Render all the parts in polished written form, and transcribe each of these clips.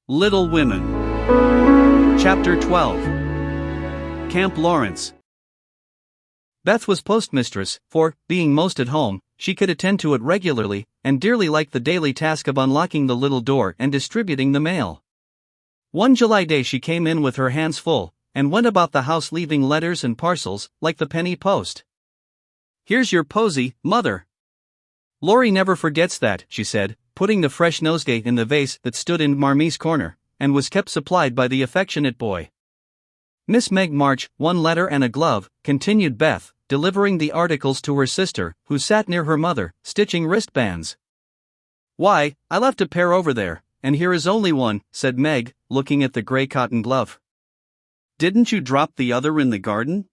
Little Women. Chapter 12. Camp Laurence. Beth was postmistress, for, being most at home, she could attend to it regularly, and dearly liked the daily task of unlocking the little door and distributing the mail. One July day she came in with her hands full, and went about the house leaving letters and parcels, like the penny post. "Here's your posy, Mother. Laurie never forgets that," she said, putting the fresh nosegay in the vase that stood in Marmie's corner, and was kept supplied by the affectionate boy. "Miss Meg March, one letter and a glove," continued Beth, delivering the articles to her sister, who sat near her mother, stitching wristbands. "Why, I left a pair over there, and here is only one," said Meg, looking at the gray cotton glove. "Didn't you drop the other in the garden?"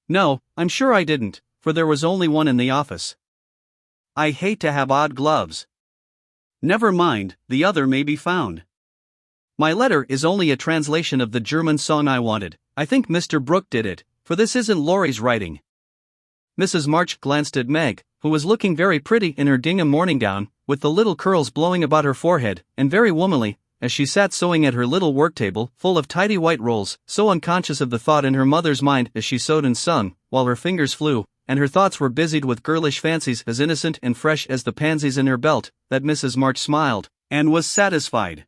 "No, I'm sure I didn't, for there was only one in the office. I hate to have odd gloves." "Never mind, the other may be found. My letter is only a translation of the German song I wanted. I think Mr. Brooke did it, for this isn't Laurie's writing." Mrs. March glanced at Meg, who was looking very pretty in her gingham morning gown, with the little curls blowing about her forehead, and very womanly, as she sat sewing at her little work table, full of tidy white rolls, so unconscious of the thought in her mother's mind as she sewed and sung, while her fingers flew, and her thoughts were busied with girlish fancies as innocent and fresh as the pansies in her belt, that Mrs. March smiled, and was satisfied.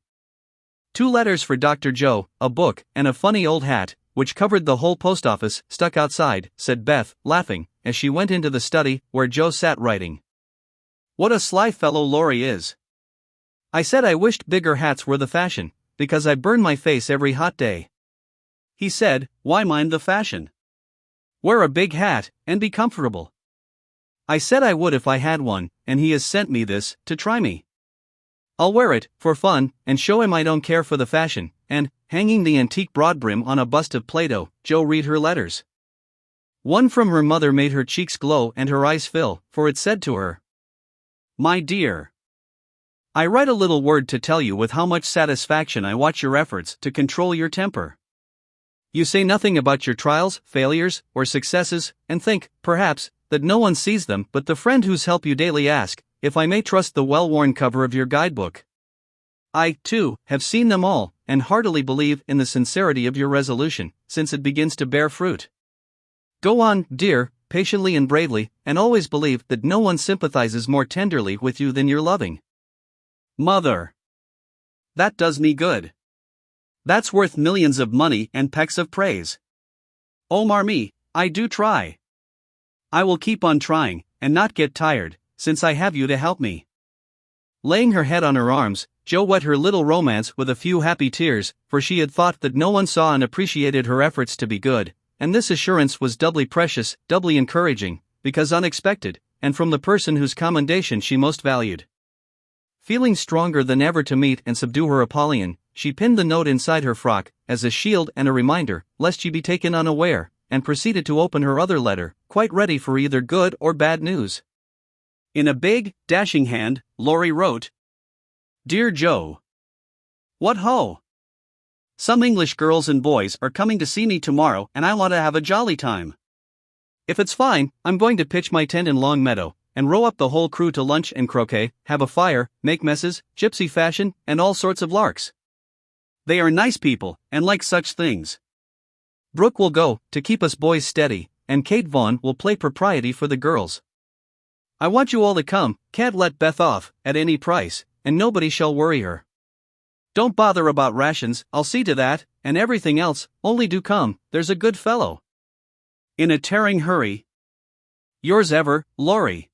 "2 letters for Dr. Joe, a book, and a funny old hat, which covered the whole post office, stuck outside," said Beth, laughing, as she went into the study, where Joe sat writing. "What a sly fellow Laurie is. I said I wished bigger hats were the fashion, because I burn my face every hot day. He said, 'Why mind the fashion? Wear a big hat, and be comfortable.' I said I would if I had one, and he has sent me this, to try me. I'll wear it, for fun, and show him I don't care for the fashion," and, hanging the antique broad brim on a bust of Plato, Joe read her letters. One from her mother made her cheeks glow and her eyes fill, for it said to her, "My dear, I write a little word to tell you with how much satisfaction I watch your efforts to control your temper. You say nothing about your trials, failures, or successes, and think, perhaps, that no one sees them but the friend whose help you daily ask, if I may trust the well-worn cover of your guidebook. I, too, have seen them all, and heartily believe in the sincerity of your resolution, since it begins to bear fruit. Go on, dear, patiently and bravely, and always believe that no one sympathizes more tenderly with you than your loving Mother. That does me good. That's worth millions of money and pecks of praise. Oh Marmie, I do try. I will keep on trying, and not get tired, since I have you to help me." Laying her head on her arms, Joe wet her little romance with a few happy tears, for she had thought that no one saw and appreciated her efforts to be good, and this assurance was doubly precious, doubly encouraging, because unexpected, and from the person whose commendation she most valued. Feeling stronger than ever to meet and subdue her Apollyon, she pinned the note inside her frock, as a shield and a reminder, lest she be taken unaware, and proceeded to open her other letter, quite ready for either good or bad news. In a big, dashing hand, Laurie wrote, "Dear Joe, what ho! Some English girls and boys are coming to see me tomorrow and I want to have a jolly time. If it's fine, I'm going to pitch my tent in Long Meadow, and row up the whole crew to lunch and croquet, have a fire, make messes, gypsy fashion, and all sorts of larks. They are nice people, and like such things. Brooke will go, to keep us boys steady, and Kate Vaughn will play propriety for the girls. I want you all to come, can't let Beth off, at any price, and nobody shall worry her. Don't bother about rations, I'll see to that, and everything else, only do come, there's a good fellow. In a tearing hurry. Yours ever, Laurie."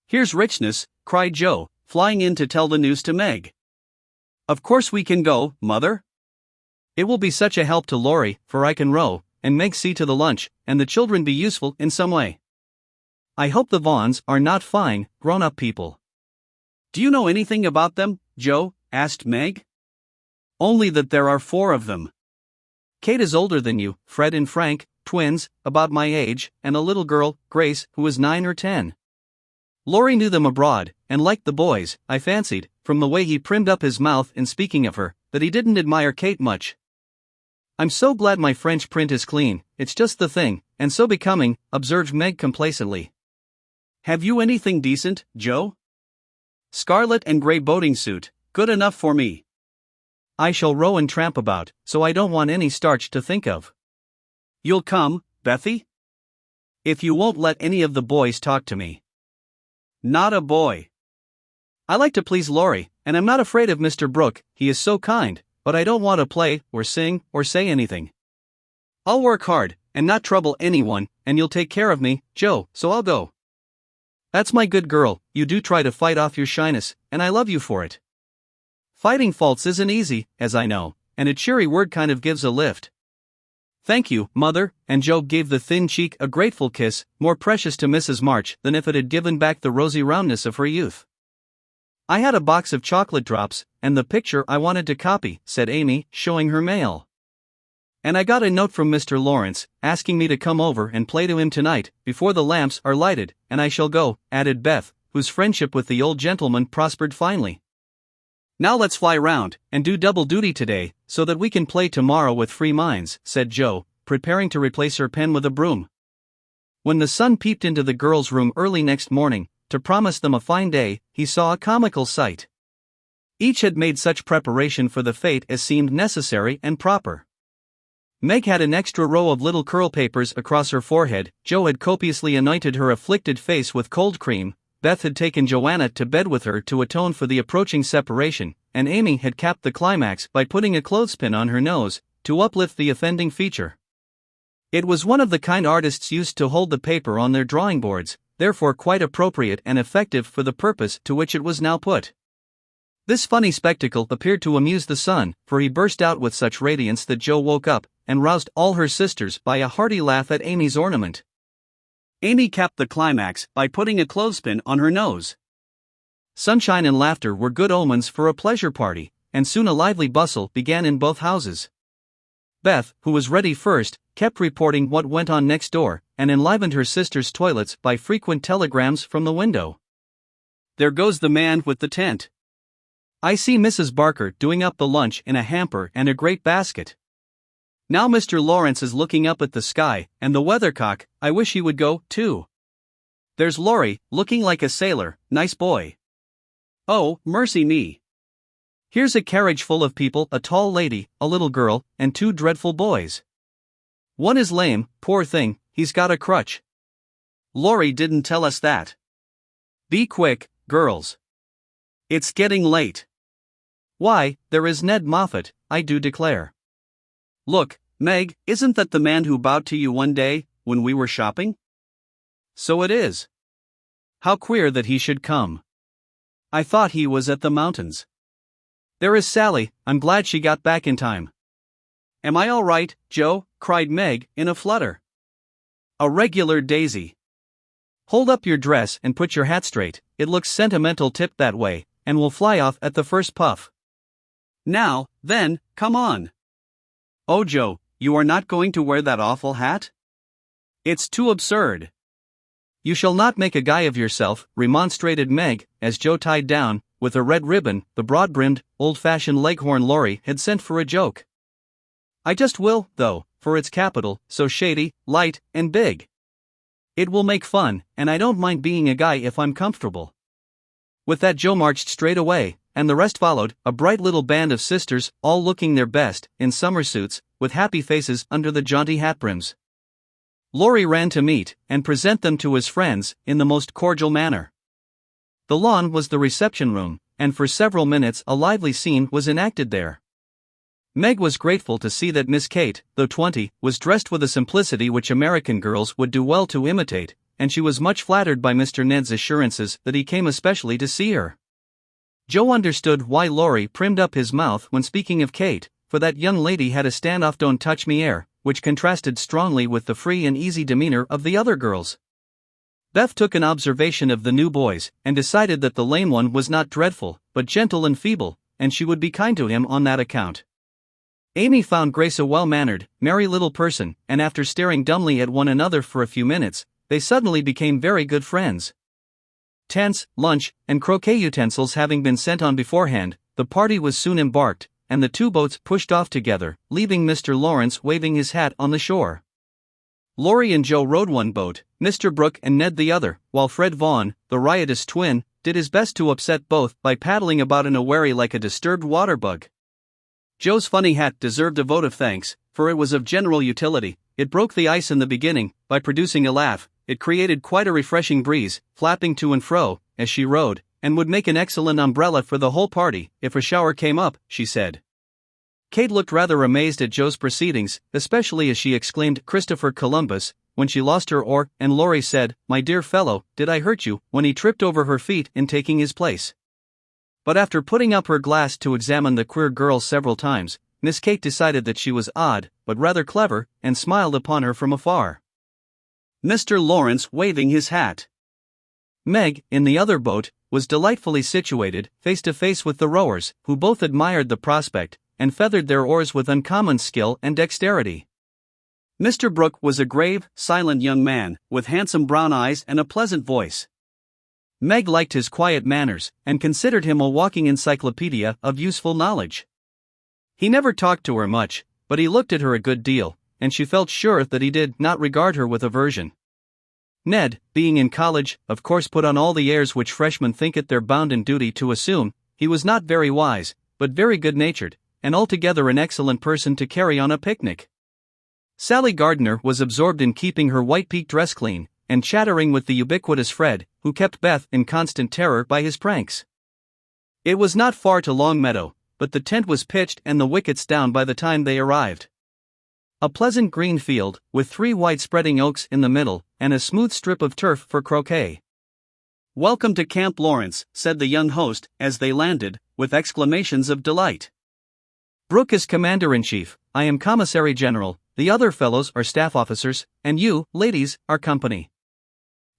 "Here's richness," cried Joe, flying in to tell the news to Meg. "Of course we can go, Mother. It will be such a help to Laurie, for I can row, and Meg see to the lunch, and the children be useful in some way. I hope the Vaughns are not fine, grown-up people." "Do you know anything about them, Joe?" asked Meg. "Only that there are 4 of them. Kate is older than you, Fred and Frank, twins, about my age, and a little girl, Grace, who is 9 or 10. Laurie knew them abroad, and liked the boys. I fancied, from the way he primed up his mouth in speaking of her, that he didn't admire Kate much. I'm so glad my French print is clean, it's just the thing, and so becoming," observed Meg complacently. "Have you anything decent, Joe?" "Scarlet and gray boating suit, good enough for me. I shall row and tramp about, so I don't want any starch to think of. You'll come, Bethy? If you won't let any of the boys talk to me. Not a boy. I like to please Laurie, and I'm not afraid of Mr. Brooke, he is so kind, but I don't want to play, or sing, or say anything. I'll work hard, and not trouble anyone, and you'll take care of me, Joe, so I'll go. That's my good girl, you do try to fight off your shyness, and I love you for it. Fighting faults isn't easy, as I know, and a cheery word kind of gives a lift. Thank you, Mother, and Joe gave the thin cheek a grateful kiss, more precious to Mrs. March than if it had given back the rosy roundness of her youth. I had a box of chocolate drops, and the picture I wanted to copy, said Amy, showing her mail. And I got a note from Mr. Laurence, asking me to come over and play to him tonight, before the lamps are lighted, and I shall go, added Beth, whose friendship with the old gentleman prospered finely. Now let's fly round, and do double duty today, so that we can play tomorrow with free minds, said Joe, preparing to replace her pen with a broom. When the sun peeped into the girls' room early next morning, to promise them a fine day, he saw a comical sight. Each had made such preparation for the fete as seemed necessary and proper. Meg had an extra row of little curl papers across her forehead, Joe had copiously anointed her afflicted face with cold cream, Beth had taken Joanna to bed with her to atone for the approaching separation, and Amy had capped the climax by putting a clothespin on her nose, to uplift the offending feature. It was one of the kind artists used to hold the paper on their drawing boards, therefore quite appropriate and effective for the purpose to which it was now put. This funny spectacle appeared to amuse the son, for he burst out with such radiance that Joe woke up, and roused all her sisters by a hearty laugh at Amy's ornament. Amy capped the climax by putting a clothespin on her nose. Sunshine and laughter were good omens for a pleasure party, and soon a lively bustle began in both houses. Beth, who was ready first, kept reporting what went on next door, and enlivened her sisters' toilets by frequent telegrams from the window. There goes the man with the tent. I see Mrs. Barker doing up the lunch in a hamper and a great basket. Now Mr. Laurence is looking up at the sky, and the weathercock, I wish he would go, too. There's Laurie, looking like a sailor, nice boy. Oh, mercy me. Here's a carriage full of people, a tall lady, a little girl, and two dreadful boys. One is lame, poor thing, he's got a crutch. Laurie didn't tell us that. Be quick, girls. It's getting late. Why, there is Ned Moffat, I do declare. Look, Meg, isn't that the man who bowed to you one day, when we were shopping? So it is. How queer that he should come. I thought he was at the mountains. There is Sally, I'm glad she got back in time. Am I all right, Joe? Cried Meg, in a flutter. A regular daisy. Hold up your dress and put your hat straight, it looks sentimental tipped that way, and will fly off at the first puff. Now, then, come on. Oh Joe, you are not going to wear that awful hat? It's too absurd. You shall not make a guy of yourself, remonstrated Meg, as Joe tied down, with a red ribbon, the broad-brimmed, old-fashioned leghorn Laurie had sent for a joke. I just will, though, for it's capital, so shady, light, and big. It will make fun, and I don't mind being a guy if I'm comfortable. With that Joe marched straight away, and the rest followed, a bright little band of sisters, all looking their best, in summer suits, with happy faces under the jaunty hat brims. Laurie ran to meet, and present them to his friends, in the most cordial manner. The lawn was the reception room, and for several minutes a lively scene was enacted there. Meg was grateful to see that Miss Kate, though 20, was dressed with a simplicity which American girls would do well to imitate, and she was much flattered by Mr. Ned's assurances that he came especially to see her. Joe understood why Laurie primmed up his mouth when speaking of Kate, for that young lady had a stand-off don't touch me air, which contrasted strongly with the free and easy demeanor of the other girls. Beth took an observation of the new boys, and decided that the lame one was not dreadful, but gentle and feeble, and she would be kind to him on that account. Amy found Grace a well-mannered, merry little person, and after staring dumbly at one another for a few minutes, they suddenly became very good friends. Tents, lunch, and croquet utensils having been sent on beforehand, the party was soon embarked, and the two boats pushed off together, leaving Mr. Laurence waving his hat on the shore. Laurie and Joe rowed one boat, Mr. Brooke and Ned the other, while Fred Vaughn, the riotous twin, did his best to upset both by paddling about in a wherry like a disturbed water bug. Joe's funny hat deserved a vote of thanks, for it was of general utility. It broke the ice in the beginning, by producing a laugh. It created quite a refreshing breeze, flapping to and fro, as she rode, and would make an excellent umbrella for the whole party, if a shower came up, she said. Kate looked rather amazed at Joe's proceedings, especially as she exclaimed Christopher Columbus, when she lost her oar, and Laurie said, "My dear fellow, did I hurt you?" when he tripped over her feet in taking his place. But after putting up her glass to examine the queer girl several times, Miss Kate decided that she was odd, but rather clever, and smiled upon her from afar. Mr. Laurence waving his hat. Meg, in the other boat, was delightfully situated, face to face with the rowers, who both admired the prospect, and feathered their oars with uncommon skill and dexterity. Mr. Brooke was a grave, silent young man, with handsome brown eyes and a pleasant voice. Meg liked his quiet manners, and considered him a walking encyclopedia of useful knowledge. He never talked to her much, but he looked at her a good deal, and she felt sure that he did not regard her with aversion. Ned, being in college, of course put on all the airs which freshmen think it their bounden duty to assume. He was not very wise, but very good-natured, and altogether an excellent person to carry on a picnic. Sally Gardner was absorbed in keeping her white piqué dress clean, and chattering with the ubiquitous Fred, who kept Beth in constant terror by his pranks. It was not far to Longmeadow, but the tent was pitched and the wickets down by the time they arrived. A pleasant green field, with 3 wide spreading oaks in the middle, and a smooth strip of turf for croquet. "Welcome to Camp Laurence," said the young host, as they landed, with exclamations of delight. "Brooke is Commander-in-Chief, I am Commissary General, the other fellows are staff officers, and you, ladies, are company.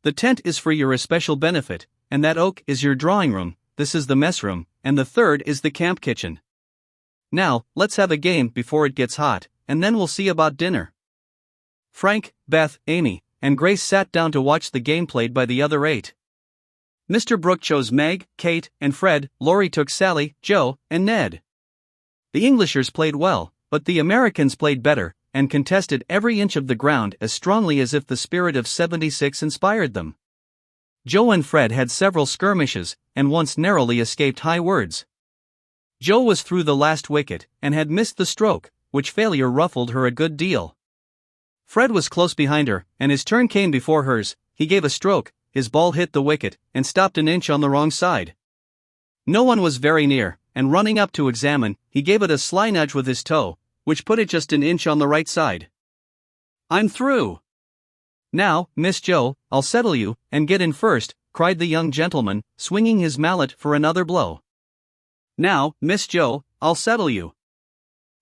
The tent is for your especial benefit, and that oak is your drawing room, this is the mess room, and the third is the camp kitchen. Now, let's have a game before it gets hot, and then we'll see about dinner." Frank, Beth, Amy, and Grace sat down to watch the game played by the other 8. Mr. Brooke chose Meg, Kate, and Fred. Laurie took Sally, Joe, and Ned. The Englishers played well, but the Americans played better, and contested every inch of the ground as strongly as if the spirit of '76 inspired them. Joe and Fred had several skirmishes, and once narrowly escaped high words. Joe was through the last wicket, and had missed the stroke, which failure ruffled her a good deal. Fred was close behind her, and his turn came before hers. He gave a stroke, his ball hit the wicket, and stopped an inch on the wrong side. No one was very near, and running up to examine, he gave it a sly nudge with his toe, which put it just an inch on the right side. "I'm through." "Now, Miss Joe, I'll settle you, and get in first," cried the young gentleman, swinging his mallet for another blow. "Now, Miss Joe, I'll settle you."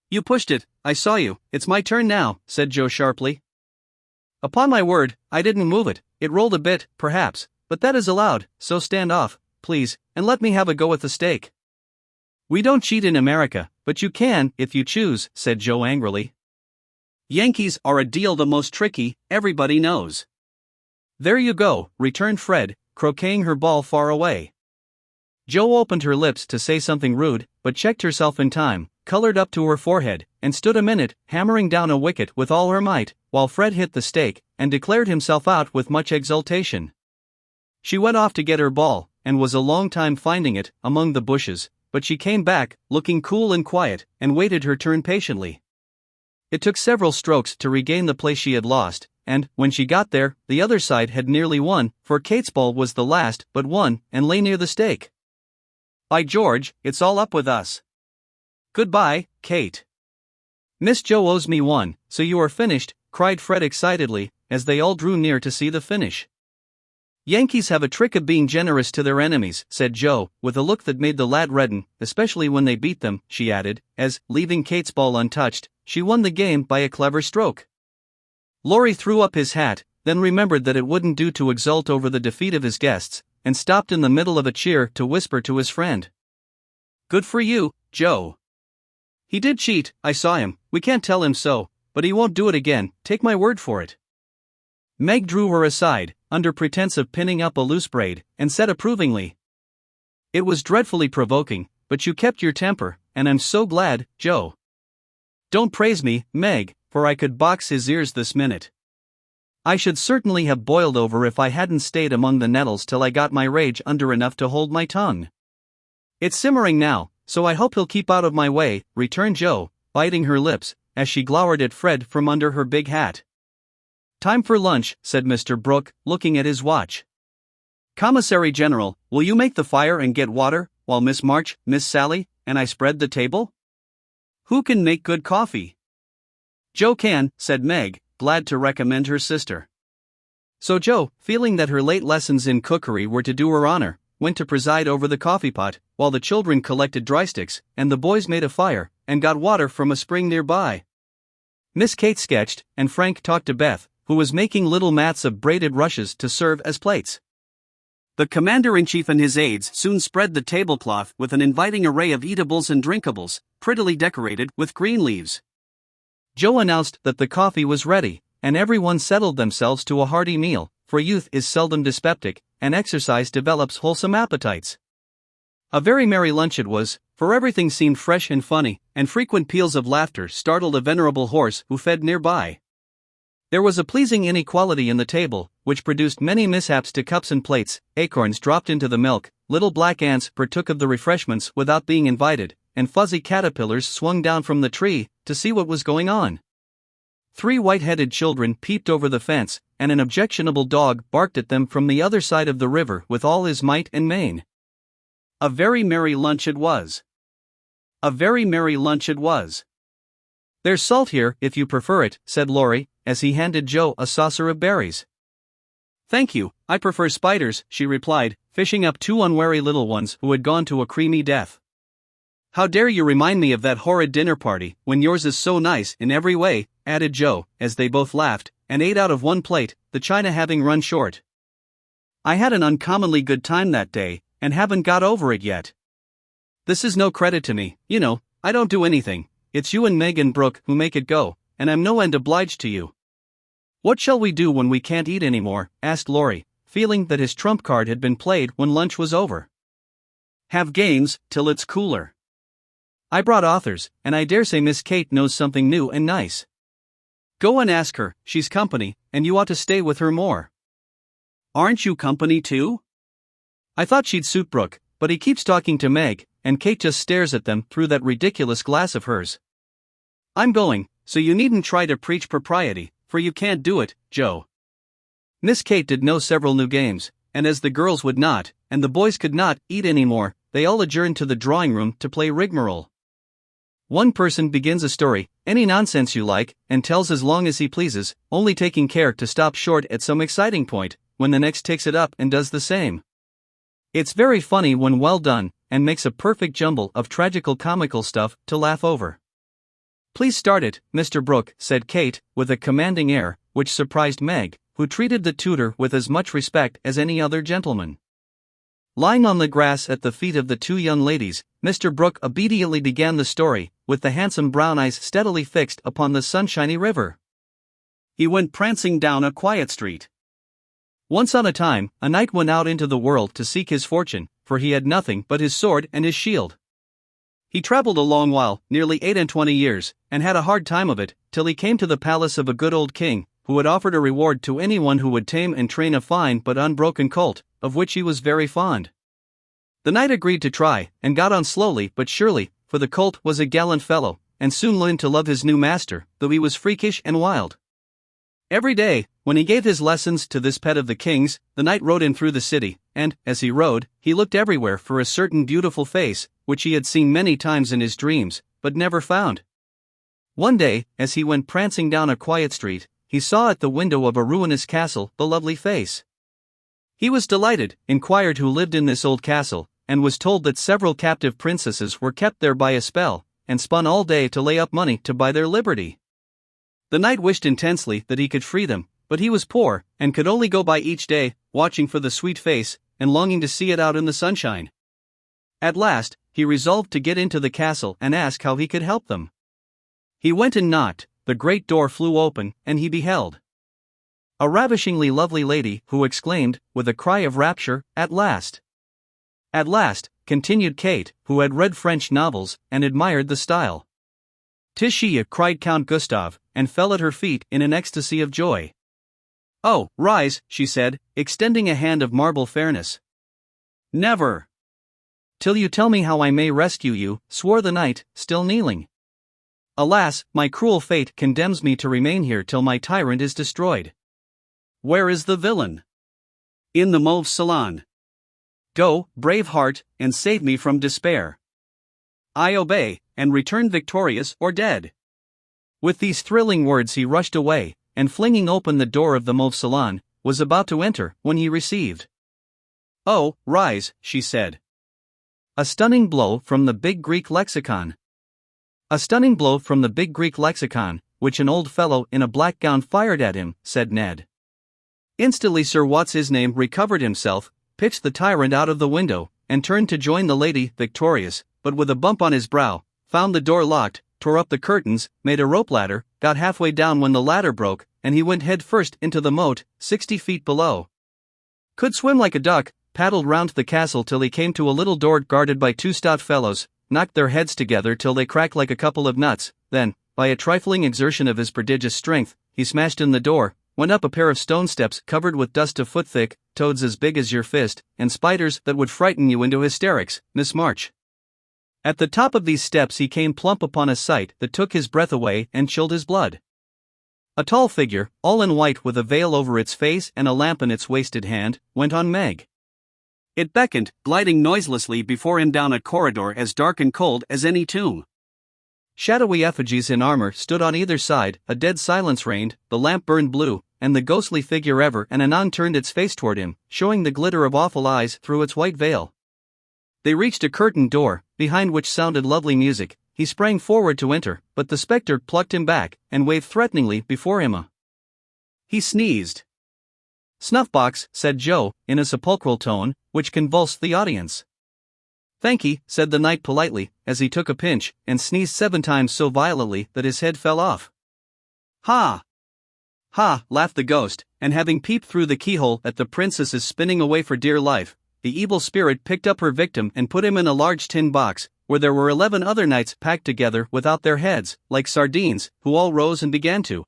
"You pushed it, I saw you, it's my turn now," said Joe sharply. "Upon my word, I didn't move it, it rolled a bit, perhaps, but that is allowed, so stand off, please, and let me have a go at the stake." "We don't cheat in America, but you can, if you choose," said Joe angrily. "Yankees are a deal the most tricky, everybody knows." "There you go," returned Fred, croqueting her ball far away. Joe opened her lips to say something rude, but checked herself in time, colored up to her forehead, and stood a minute, hammering down a wicket with all her might, while Fred hit the stake, and declared himself out with much exultation. She went off to get her ball, and was a long time finding it, among the bushes, but she came back, looking cool and quiet, and waited her turn patiently. It took several strokes to regain the place she had lost, and, when she got there, the other side had nearly won, for Kate's ball was the last but one, and lay near the stake. "By George, it's all up with us. Goodbye, Kate." "Miss Joe owes me one, so you are finished," cried Fred excitedly, as they all drew near to see the finish. "Yankees have a trick of being generous to their enemies," said Joe, with a look that made the lad redden, "especially when they beat them," she added, as, leaving Kate's ball untouched, she won the game by a clever stroke. Laurie threw up his hat, then remembered that it wouldn't do to exult over the defeat of his guests, and stopped in the middle of a cheer to whisper to his friend. "Good for you, Joe. He did cheat, I saw him, we can't tell him so, but he won't do it again, take my word for it." Meg drew her aside, under pretense of pinning up a loose braid, and said approvingly, "It was dreadfully provoking, but you kept your temper, and I'm so glad, Joe. Don't praise me, Meg, for I could box his ears this minute. I should certainly have boiled over if I hadn't stayed among the nettles till I got my rage under enough to hold my tongue. It's simmering now, so I hope he'll keep out of my way," returned Jo, biting her lips, as she glowered at Fred from under her big hat. "Time for lunch," said Mr. Brooke, looking at his watch. "Commissary General, will you make the fire and get water, while Miss March, Miss Sally, and I spread the table? Who can make good coffee?" "Jo can," said Meg, glad to recommend her sister. So Jo, feeling that her late lessons in cookery were to do her honor, went to preside over the coffee pot, while the children collected dry sticks, and the boys made a fire, and got water from a spring nearby. Miss Kate sketched, and Frank talked to Beth, who was making little mats of braided rushes to serve as plates. The commander-in-chief and his aides soon spread the tablecloth with an inviting array of eatables and drinkables, prettily decorated with green leaves. Jo announced that the coffee was ready, and everyone settled themselves to a hearty meal, for youth is seldom dyspeptic, and exercise develops wholesome appetites. A very merry lunch it was, for everything seemed fresh and funny, and frequent peals of laughter startled a venerable horse who fed nearby. There was a pleasing inequality in the table, which produced many mishaps to cups and plates. Acorns dropped into the milk, little black ants partook of the refreshments without being invited, and fuzzy caterpillars swung down from the tree to see what was going on. 3 white-headed children peeped over the fence, and an objectionable dog barked at them from the other side of the river with all his might and main. A very merry lunch it was. A very merry lunch it was. "There's salt here, if you prefer it," said Laurie, as he handed Jo a saucer of berries. "Thank you, I prefer spiders," she replied, fishing up 2 unwary little ones who had gone to a creamy death. "How dare you remind me of that horrid dinner party, when yours is so nice in every way," added Jo, as they both laughed, and ate out of one plate, the china having run short. "I had an uncommonly good time that day, and haven't got over it yet. This is no credit to me, you know, I don't do anything, it's you and Meg and Brooke who make it go, and I'm no end obliged to you." "What shall we do when we can't eat anymore?" asked Laurie, feeling that his trump card had been played when lunch was over. "Have games, till it's cooler. I brought authors, and I dare say Miss Kate knows something new and nice. Go and ask her, she's company, and you ought to stay with her more." "Aren't you company too?" "I thought she'd suit Brooke, but he keeps talking to Meg, and Kate just stares at them through that ridiculous glass of hers. I'm going, so you needn't try to preach propriety, for you can't do it, Jo." Miss Kate did know several new games, and as the girls would not, and the boys could not, eat any more, they all adjourned to the drawing room to play rigmarole. One person begins a story, any nonsense you like, and tells as long as he pleases, only taking care to stop short at some exciting point, when the next takes it up and does the same. It's very funny when well done, and makes a perfect jumble of tragical comical stuff to laugh over. "Please start it, Mr. Brooke," said Kate, with a commanding air, which surprised Meg, who treated the tutor with as much respect as any other gentleman. Lying on the grass at the feet of the 2 young ladies, Mr. Brooke obediently began the story, with the handsome brown eyes steadily fixed upon the sunshiny river. He went prancing down a quiet street. Once on a time, a knight went out into the world to seek his fortune, for he had nothing but his sword and his shield. He traveled a long while, nearly 28 years, and had a hard time of it, till he came to the palace of a good old king, who had offered a reward to anyone who would tame and train a fine but unbroken colt, of which he was very fond. The knight agreed to try, and got on slowly but surely, for the colt was a gallant fellow, and soon learned to love his new master, though he was freakish and wild. Every day, when he gave his lessons to this pet of the king's, the knight rode in through the city, and, as he rode, he looked everywhere for a certain beautiful face, which he had seen many times in his dreams, but never found. One day, as he went prancing down a quiet street, he saw at the window of a ruinous castle the lovely face. He was delighted, inquired who lived in this old castle, and was told that several captive princesses were kept there by a spell, and spun all day to lay up money to buy their liberty. The knight wished intensely that he could free them, but he was poor, and could only go by each day, watching for the sweet face, and longing to see it out in the sunshine. At last, he resolved to get into the castle and ask how he could help them. He went and knocked, the great door flew open, and he beheld a ravishingly lovely lady, who exclaimed, with a cry of rapture, "At last!" "At last," continued Kate, who had read French novels, and admired the style. "'Tis she," cried Count Gustav, and fell at her feet in an ecstasy of joy. "Oh, rise," she said, extending a hand of marble fairness. "Never! "Till you tell me how I may rescue you," swore the knight, still kneeling. "Alas, my cruel fate condemns me to remain here till my tyrant is destroyed." "Where is the villain?" "In the mauve salon. Go, brave heart, and save me from despair." "I obey, and return victorious or dead." With these thrilling words he rushed away, and flinging open the door of the mauve salon, was about to enter, when he received. "Oh, rise," she said. A stunning blow from the big Greek lexicon. "A stunning blow from the big Greek lexicon, which an old fellow in a black gown fired at him," said Ned. Instantly Sir What's-his-name recovered himself, pitched the tyrant out of the window, and turned to join the lady, victorious, but with a bump on his brow, found the door locked, tore up the curtains, made a rope ladder, got halfway down when the ladder broke, and he went head first into the moat, 60 feet below. Could swim like a duck, paddled round the castle till he came to a little door guarded by 2 stout fellows, knocked their heads together till they cracked like a couple of nuts, then, by a trifling exertion of his prodigious strength, he smashed in the door, went up a pair of stone steps covered with dust a foot thick, toads as big as your fist, and spiders that would frighten you into hysterics, Miss March. At the top of these steps he came plump upon a sight that took his breath away and chilled his blood. A tall figure, all in white with a veil over its face and a lamp in its wasted hand, went on Meg. It beckoned, gliding noiselessly before him down a corridor as dark and cold as any tomb. Shadowy effigies in armor stood on either side, a dead silence reigned, the lamp burned blue, and the ghostly figure ever and anon turned its face toward him, showing the glitter of awful eyes through its white veil. They reached a curtained door, behind which sounded lovely music. He sprang forward to enter, but the spectre plucked him back, and waved threateningly before him. He sneezed. "Snuff-box," said Joe, in a sepulchral tone, which convulsed the audience. "Thank'ee," said the knight politely, as he took a pinch, and sneezed 7 times so violently that his head fell off. "Ha! Ha!" laughed the ghost, and having peeped through the keyhole at the princess's spinning away for dear life, the evil spirit picked up her victim and put him in a large tin box, where there were 11 other knights packed together without their heads, like sardines, who all rose and began to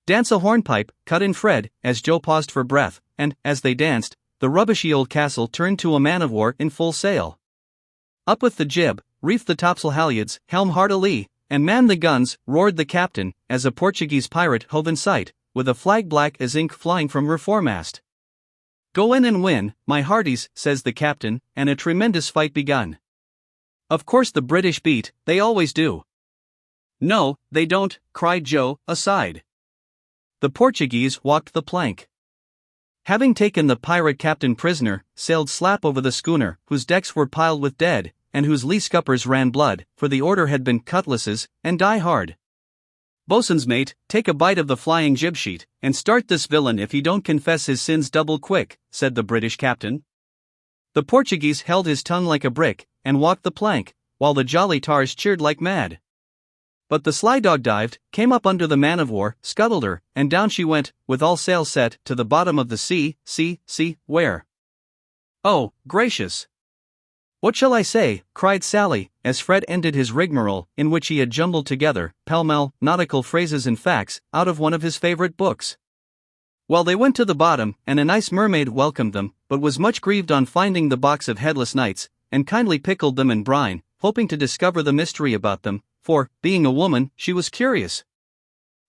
dance a hornpipe, cut in Fred, as Joe paused for breath, and, as they danced, the rubbishy old castle turned to a man-of-war in full sail. "Up with the jib, reef the topsail halyards, helm hard a-lee, and man the guns," roared the captain, as a Portuguese pirate hove in sight, with a flag black as ink flying from her foremast. "Go in and win, my hearties," says the captain, and a tremendous fight begun. "Of course the British beat, they always do." "No, they don't," cried Joe, aside. The Portuguese walked the plank. Having taken the pirate captain prisoner, sailed slap over the schooner, whose decks were piled with dead, and whose lee scuppers ran blood, for the order had been cutlasses, and die hard. "Boatswain's mate, take a bite of the flying jib sheet, and start this villain if he don't confess his sins double quick," said the British captain. The Portuguese held his tongue like a brick, and walked the plank, while the jolly tars cheered like mad. But the sly dog dived, came up under the man-of-war, scuttled her, and down she went, with all sail set, to the bottom of the sea, where... "Oh, gracious! What shall I say?" cried Sally, as Fred ended his rigmarole, in which he had jumbled together, pell-mell, nautical phrases and facts, out of one of his favorite books. Well, they went to the bottom, and a nice mermaid welcomed them, but was much grieved on finding the box of headless knights, and kindly pickled them in brine, hoping to discover the mystery about them, for, being a woman, she was curious.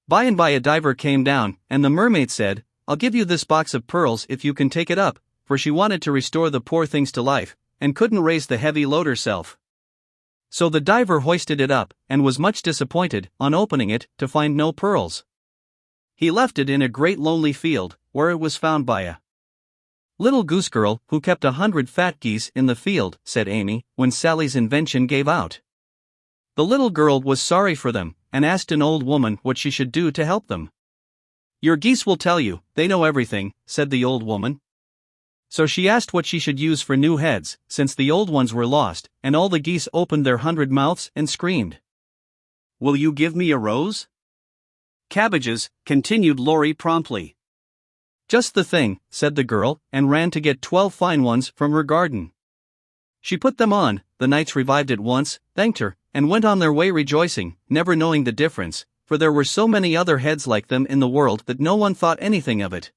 By and by a diver came down, and the mermaid said, "I'll give you this box of pearls if you can take it up," for she wanted to restore the poor things to life, and couldn't raise the heavy load herself. So the diver hoisted it up, and was much disappointed, on opening it, to find no pearls. He left it in a great lonely field, where it was found by a little goose girl, who kept 100 fat geese in the field, said Amy, when Sally's invention gave out. The little girl was sorry for them, and asked an old woman what she should do to help them. "Your geese will tell you, they know everything," said the old woman. So she asked what she should use for new heads, since the old ones were lost, and all the geese opened their 100 mouths and screamed. "Will you give me a rose?" "Cabbages," continued Laurie promptly. "Just the thing," said the girl, and ran to get 12 fine ones from her garden. She put them on, the knights revived at once, thanked her, and went on their way rejoicing, never knowing the difference, for there were so many other heads like them in the world that no one thought anything of it.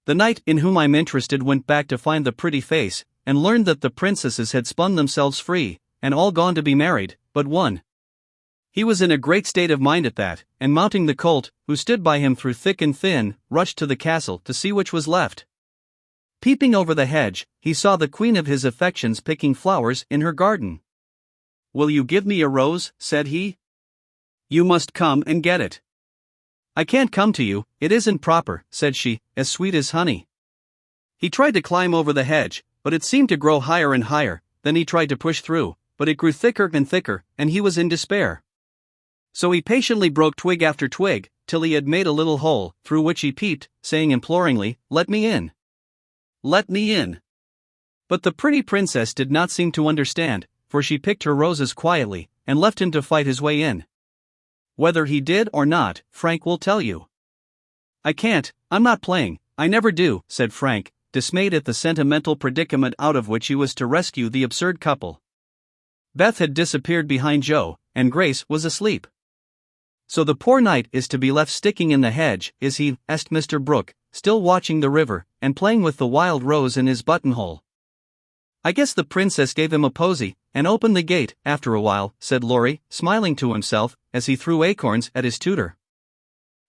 The knight in whom I'm interested went back to find the pretty face, and learned that the princesses had spun themselves free, and all gone to be married, but one. He was in a great state of mind at that, and mounting the colt, who stood by him through thick and thin, rushed to the castle to see which was left. Peeping over the hedge, he saw the queen of his affections picking flowers in her garden. "Will you give me a rose?" said he. "You must come and get it." "I can't come to you, it isn't proper," said she, as sweet as honey. He tried to climb over the hedge, but it seemed to grow higher and higher. Then he tried to push through, but it grew thicker and thicker, and he was in despair. So he patiently broke twig after twig, till he had made a little hole, through which he peeped, saying imploringly, "Let me in. Let me in." But the pretty princess did not seem to understand, for she picked her roses quietly, and left him to fight his way in. Whether he did or not, Frank will tell you. "I can't, I'm not playing, I never do," said Frank, dismayed at the sentimental predicament out of which he was to rescue the absurd couple. Beth had disappeared behind Joe, and Grace was asleep. "So the poor knight is to be left sticking in the hedge, is he?" asked Mr. Brooke, still watching the river, and playing with the wild rose in his buttonhole. "I guess the princess gave him a posy, and opened the gate, after a while," said Laurie, smiling to himself, as he threw acorns at his tutor.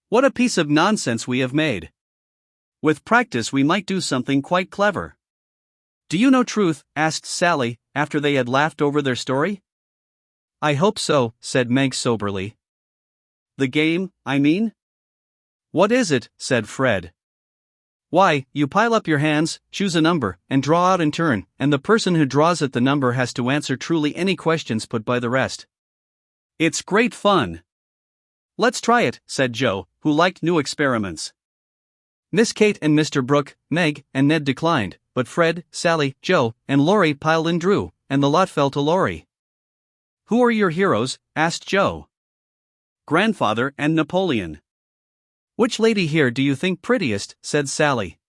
"What a piece of nonsense we have made! With practice we might do something quite clever." "Do you know Truth?" asked Sally, after they had laughed over their story. "I hope so," said Meg soberly. "The game, I mean?" "What is it?" said Fred. "Why, you pile up your hands, choose a number, and draw out in turn, and the person who draws at the number has to answer truly any questions put by the rest. It's great fun." "Let's try it," said Joe, who liked new experiments. Miss Kate and Mr. Brooke, Meg, and Ned declined, but Fred, Sally, Joe, and Laurie piled and drew, and the lot fell to Laurie. "Who are your heroes?" asked Joe. "Grandfather and Napoleon." "Which lady here do you think prettiest?" said Sally.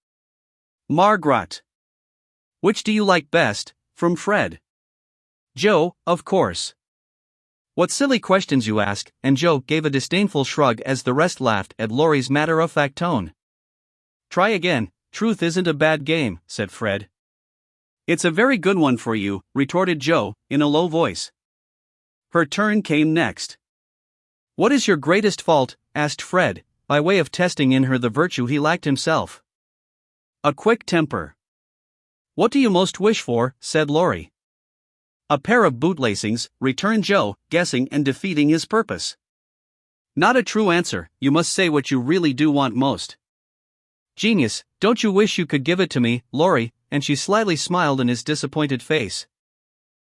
"Margaret." "Which do you like best?" from Fred. "Joe, of course." "What silly questions you ask," and Joe gave a disdainful shrug as the rest laughed at Laurie's matter-of-fact tone. "Try again, Truth isn't a bad game," said Fred. "It's a very good one for you," retorted Joe, in a low voice. Her turn came next. "What is your greatest fault?" asked Fred, by way of testing in her the virtue he lacked himself. "A quick temper." "What do you most wish for?" said Laurie. "A pair of bootlacings," returned Joe, guessing and defeating his purpose. "Not a true answer, you must say what you really do want most." "Genius, don't you wish you could give it to me, Laurie?" and she slyly smiled in his disappointed face.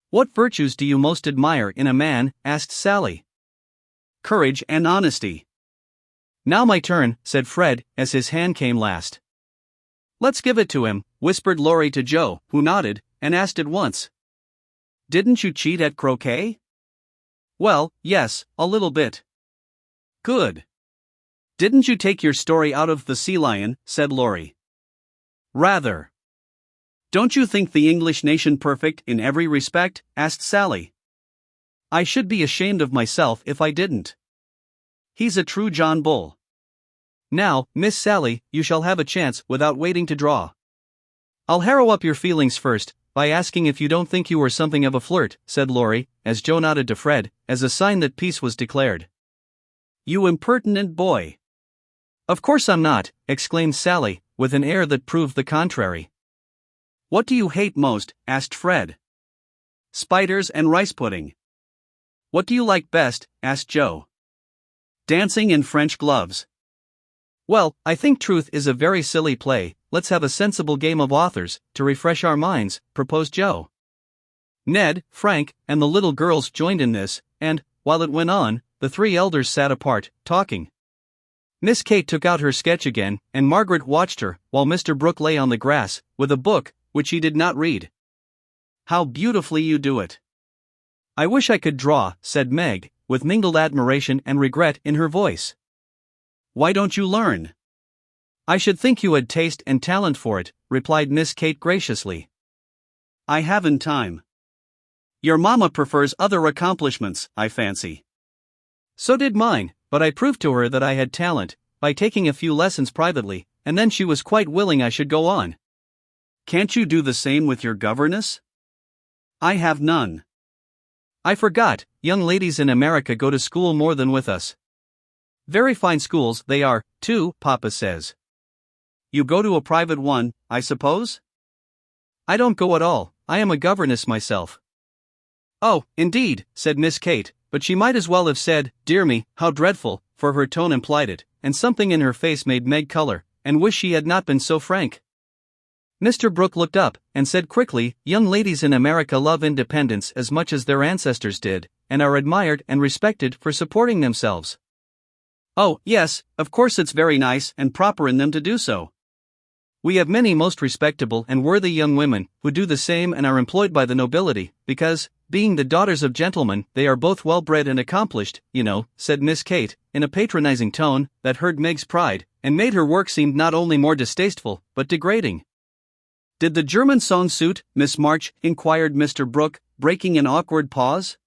"What virtues do you most admire in a man?" asked Sally. "Courage and honesty." "Now my turn," said Fred, as his hand came last. "Let's give it to him," whispered Laurie to Joe, who nodded, and asked at once. "Didn't you cheat at croquet?" "Well, yes, a little bit." "Good. Didn't you take your story out of The Sea Lion?" said Laurie. "Rather." "Don't you think the English nation perfect in every respect?" asked Sally. "I should be ashamed of myself if I didn't. He's a true John Bull." "Now, Miss Sally, you shall have a chance without waiting to draw." "I'll harrow up your feelings first, by asking if you don't think you were something of a flirt," said Laurie, as Joe nodded to Fred, as a sign that peace was declared. "You impertinent boy." "Of course I'm not," exclaimed Sally, with an air that proved the contrary. "What do you hate most?" asked Fred. "Spiders and rice pudding." "What do you like best?" asked Joe. "Dancing in French gloves." "Well, I think Truth is a very silly play, let's have a sensible game of authors, to refresh our minds," proposed Joe. Ned, Frank, and the little girls joined in this, and, while it went on, the three elders sat apart, talking. Miss Kate took out her sketch again, and Margaret watched her, while Mr. Brooke lay on the grass, with a book, which he did not read. "How beautifully you do it." "I wish I could draw," said Meg, with mingled admiration and regret in her voice. "Why don't you learn?" "I should think you had taste and talent for it," replied Miss Kate graciously. "I haven't time. Your mama prefers other accomplishments, I fancy." "So did mine, but I proved to her that I had talent, by taking a few lessons privately, and then she was quite willing I should go on." Can't you do the same with your governess? I have none. I forgot, young ladies in America go to school more than with us. Very fine schools they are, too, Papa says. You go to a private one, I suppose? I don't go at all, I am a governess myself. Oh, indeed, said Miss Kate, but she might as well have said, dear me, how dreadful, for her tone implied it, and something in her face made Meg color, and wish she had not been so frank. Mr. Brooke looked up, and said quickly, young ladies in America love independence as much as their ancestors did, and are admired and respected for supporting themselves. Oh, yes, of course it's very nice and proper in them to do so. We have many most respectable and worthy young women, who do the same and are employed by the nobility, because, being the daughters of gentlemen, they are both well-bred and accomplished, you know, said Miss Kate, in a patronizing tone, that hurt Meg's pride, and made her work seem not only more distasteful, but degrading. Did the German song suit, Miss March? Inquired Mr. Brooke, breaking an awkward pause.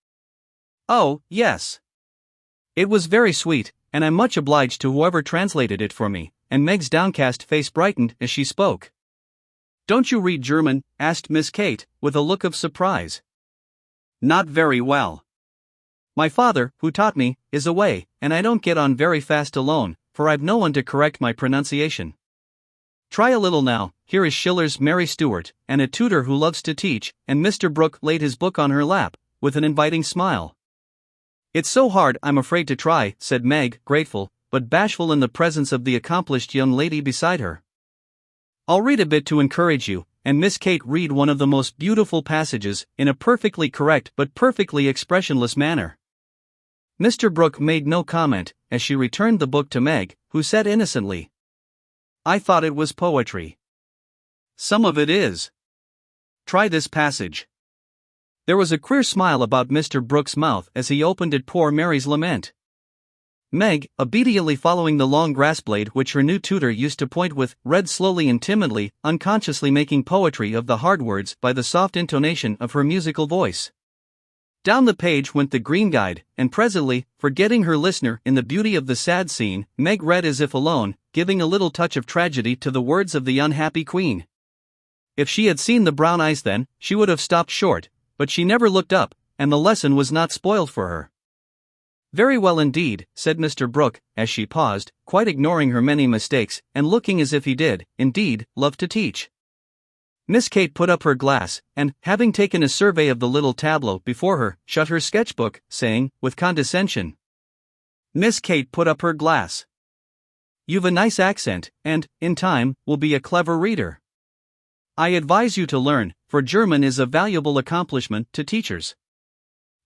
Oh, yes. It was very sweet, and I'm much obliged to whoever translated it for me, and Meg's downcast face brightened as she spoke. Don't you read German? Asked Miss Kate, with a look of surprise. Not very well. My father, who taught me, is away, and I don't get on very fast alone, for I've no one to correct my pronunciation. Try a little now, here is Schiller's Mary Stuart, and a tutor who loves to teach, and Mr. Brooke laid his book on her lap, with an inviting smile. It's so hard I'm afraid to try, said Meg, grateful, but bashful in the presence of the accomplished young lady beside her. I'll read a bit to encourage you, and Miss Kate read one of the most beautiful passages, in a perfectly correct but perfectly expressionless manner. Mr. Brooke made no comment, as she returned the book to Meg, who said innocently, I thought it was poetry. Some of it is. Try this passage. There was a queer smile about Mr. Brooke's mouth as he opened at Poor Mary's lament. Meg, obediently following the long grass blade which her new tutor used to point with, read slowly and timidly, unconsciously making poetry of the hard words by the soft intonation of her musical voice. Down the page went the green guide, and presently, forgetting her listener in the beauty of the sad scene, Meg read as if alone, giving a little touch of tragedy to the words of the unhappy queen. If she had seen the brown eyes then, she would have stopped short, but she never looked up, and the lesson was not spoiled for her. Very well indeed, said Mr. Brooke, as she paused, quite ignoring her many mistakes, and looking as if he did, indeed, love to teach. Miss Kate put up her glass, and, having taken a survey of the little tableau before her, shut her sketchbook, saying, with condescension, Miss Kate put up her glass. You've a nice accent, and, in time, will be a clever reader. I advise you to learn, for German is a valuable accomplishment to teachers.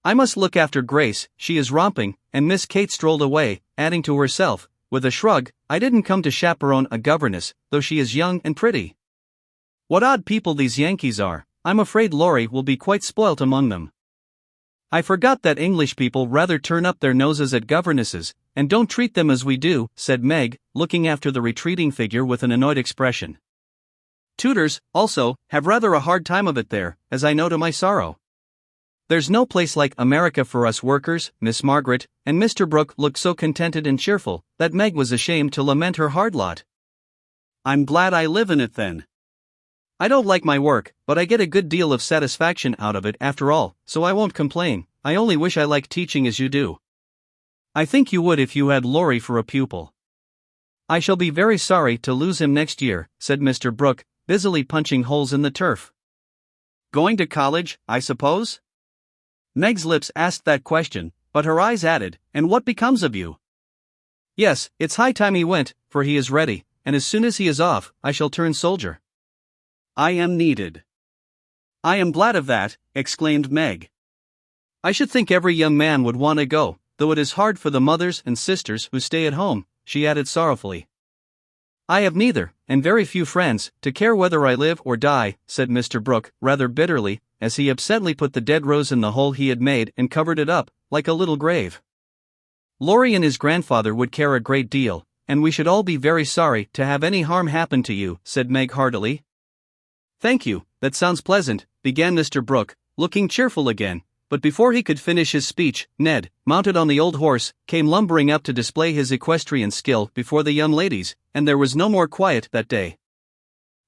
I must look after Grace, she is romping, and Miss Kate strolled away, adding to herself, with a shrug, I didn't come to chaperone a governess, though she is young and pretty. What odd people these Yankees are, I'm afraid Laurie will be quite spoilt among them. I forgot that English people rather turn up their noses at governesses, and don't treat them as we do, said Meg, looking after the retreating figure with an annoyed expression. Tutors, also, have rather a hard time of it there, as I know to my sorrow. There's no place like America for us workers, Miss Margaret, and Mr. Brooke looked so contented and cheerful, that Meg was ashamed to lament her hard lot. I'm glad I live in it then. I don't like my work, but I get a good deal of satisfaction out of it after all, so I won't complain. I only wish I liked teaching as you do. I think you would if you had Laurie for a pupil. I shall be very sorry to lose him next year, said Mr. Brooke, busily punching holes in the turf. Going to college, I suppose? Meg's lips asked that question, but her eyes added, and what becomes of you? Yes, it's high time he went, for he is ready, and as soon as he is off, I shall turn soldier. I am needed. I am glad of that, exclaimed Meg. I should think every young man would want to go, though it is hard for the mothers and sisters who stay at home, she added sorrowfully. I have neither, and very few friends, to care whether I live or die, said Mr. Brooke, rather bitterly, as he absently put the dead rose in the hole he had made and covered it up, like a little grave. Laurie and his grandfather would care a great deal, and we should all be very sorry to have any harm happen to you, said Meg heartily. Thank you, that sounds pleasant, began Mr. Brooke, looking cheerful again, but before he could finish his speech, Ned, mounted on the old horse, came lumbering up to display his equestrian skill before the young ladies, and there was no more quiet that day.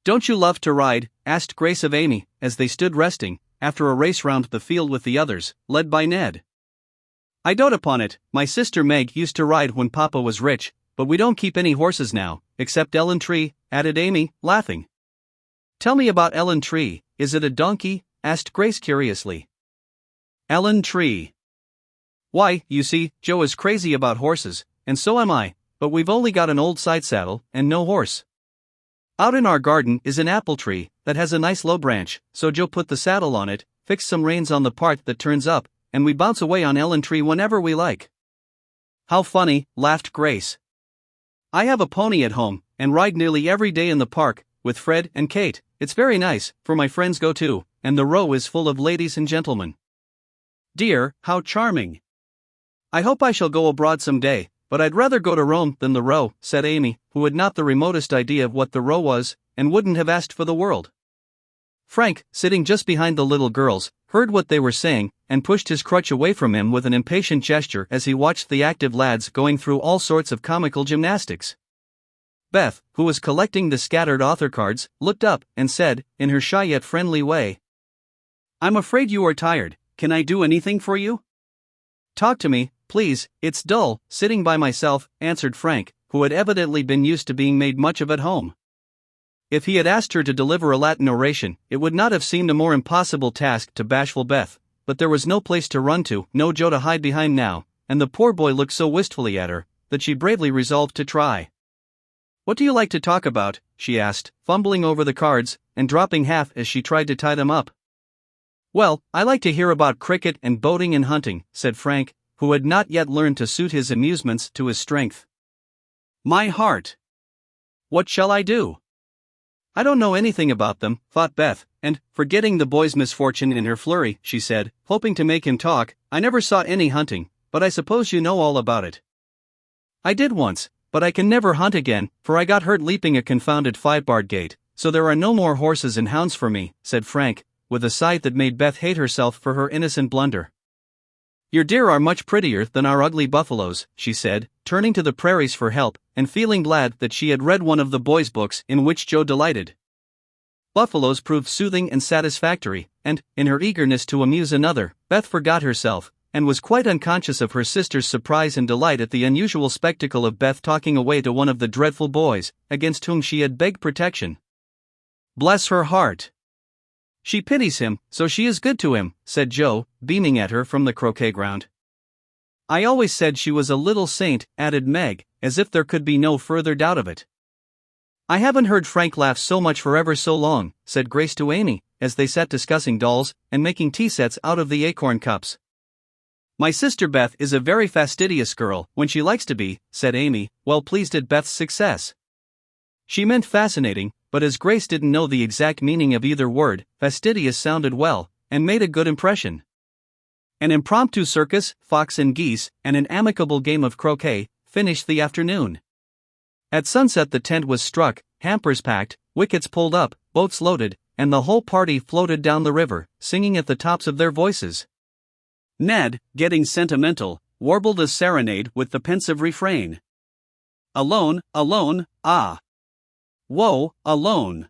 Don't you love to ride? Asked Grace of Amy, as they stood resting, after a race round the field with the others, led by Ned. I dote upon it. My sister Meg used to ride when Papa was rich, but we don't keep any horses now, except Ellen Tree, added Amy, laughing. Tell me about Ellen Tree. Is it a donkey? Asked Grace curiously. Ellen Tree. Why, you see, Joe is crazy about horses, and so am I, but we've only got an old side saddle, and no horse. Out in our garden is an apple tree that has a nice low branch, so Joe put the saddle on it, fixed some reins on the part that turns up, and we bounce away on Ellen Tree whenever we like. How funny, laughed Grace. I have a pony at home, and ride nearly every day in the park, with Fred and Kate. It's very nice, for my friends go too, and the row is full of ladies and gentlemen. Dear, how charming. I hope I shall go abroad some day, but I'd rather go to Rome than the row, said Amy, who had not the remotest idea of what the row was, and wouldn't have asked for the world. Frank, sitting just behind the little girls, heard what they were saying, and pushed his crutch away from him with an impatient gesture as he watched the active lads going through all sorts of comical gymnastics. Beth, who was collecting the scattered author cards, looked up and said, in her shy yet friendly way, I'm afraid you are tired. Can I do anything for you? Talk to me, please. It's dull, sitting by myself, answered Frank, who had evidently been used to being made much of at home. If he had asked her to deliver a Latin oration, it would not have seemed a more impossible task to bashful Beth, but there was no place to run to, no Joe to hide behind now, and the poor boy looked so wistfully at her, that she bravely resolved to try. What do you like to talk about? She asked, fumbling over the cards, and dropping half as she tried to tie them up. Well, I like to hear about cricket and boating and hunting, said Frank, who had not yet learned to suit his amusements to his strength. My heart! What shall I do? I don't know anything about them, thought Beth, and, forgetting the boy's misfortune in her flurry, she said, hoping to make him talk, I never saw any hunting, but I suppose you know all about it. I did once, but I can never hunt again, for I got hurt leaping a confounded 5-barred gate, so there are no more horses and hounds for me, said Frank, with a sigh that made Beth hate herself for her innocent blunder. Your deer are much prettier than our ugly buffaloes, she said, turning to the prairies for help, and feeling glad that she had read one of the boys' books in which Joe delighted. Buffaloes proved soothing and satisfactory, and, in her eagerness to amuse another, Beth forgot herself, and was quite unconscious of her sister's surprise and delight at the unusual spectacle of Beth talking away to one of the dreadful boys, against whom she had begged protection. Bless her heart! She pities him, so she is good to him, said Joe, beaming at her from the croquet ground. I always said she was a little saint, added Meg, as if there could be no further doubt of it. I haven't heard Frank laugh so much for ever so long, said Grace to Amy, as they sat discussing dolls, and making tea sets out of the acorn cups. My sister Beth is a very fastidious girl, when she likes to be, said Amy, well pleased at Beth's success. She meant fascinating, but as Grace didn't know the exact meaning of either word, fastidious sounded well, and made a good impression. An impromptu circus, fox and geese, and an amicable game of croquet finished the afternoon. At sunset the tent was struck, hampers packed, wickets pulled up, boats loaded, and the whole party floated down the river, singing at the tops of their voices. Ned, getting sentimental, warbled a serenade with the pensive refrain. Alone, alone, ah! Woe, alone!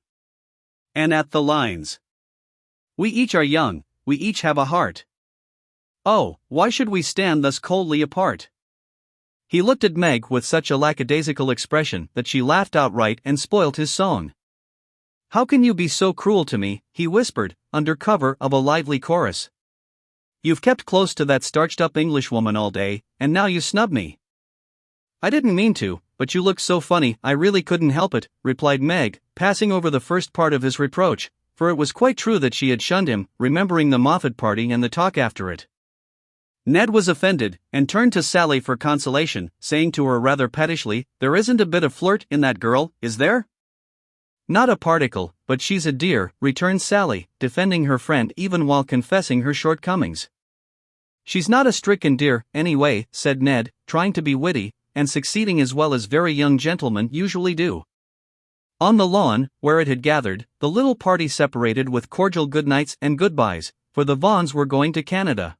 And at the lines. We each are young, we each have a heart. Oh, why should we stand thus coldly apart? He looked at Meg with such a lackadaisical expression that she laughed outright and spoilt his song. How can you be so cruel to me, he whispered, under cover of a lively chorus. You've kept close to that starched-up Englishwoman all day, and now you snub me. I didn't mean to, but you looked so funny I really couldn't help it, replied Meg, passing over the first part of his reproach, for it was quite true that she had shunned him, remembering the Moffat party and the talk after it. Ned was offended, and turned to Sally for consolation, saying to her rather pettishly, there isn't a bit of flirt in that girl, is there? Not a particle, but she's a dear, returned Sally, defending her friend even while confessing her shortcomings. She's not a stricken dear, anyway, said Ned, trying to be witty, and succeeding as well as very young gentlemen usually do. On the lawn, where it had gathered, the little party separated with cordial goodnights and goodbyes, for the Vaughns were going to Canada.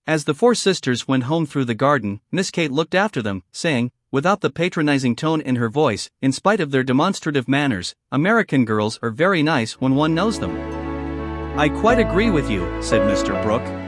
As the four sisters went home through the garden, Miss Kate looked after them, saying, without the patronizing tone in her voice. In spite of their demonstrative manners, American girls are very nice when one knows them. I quite agree with you, said Mr. Brooke.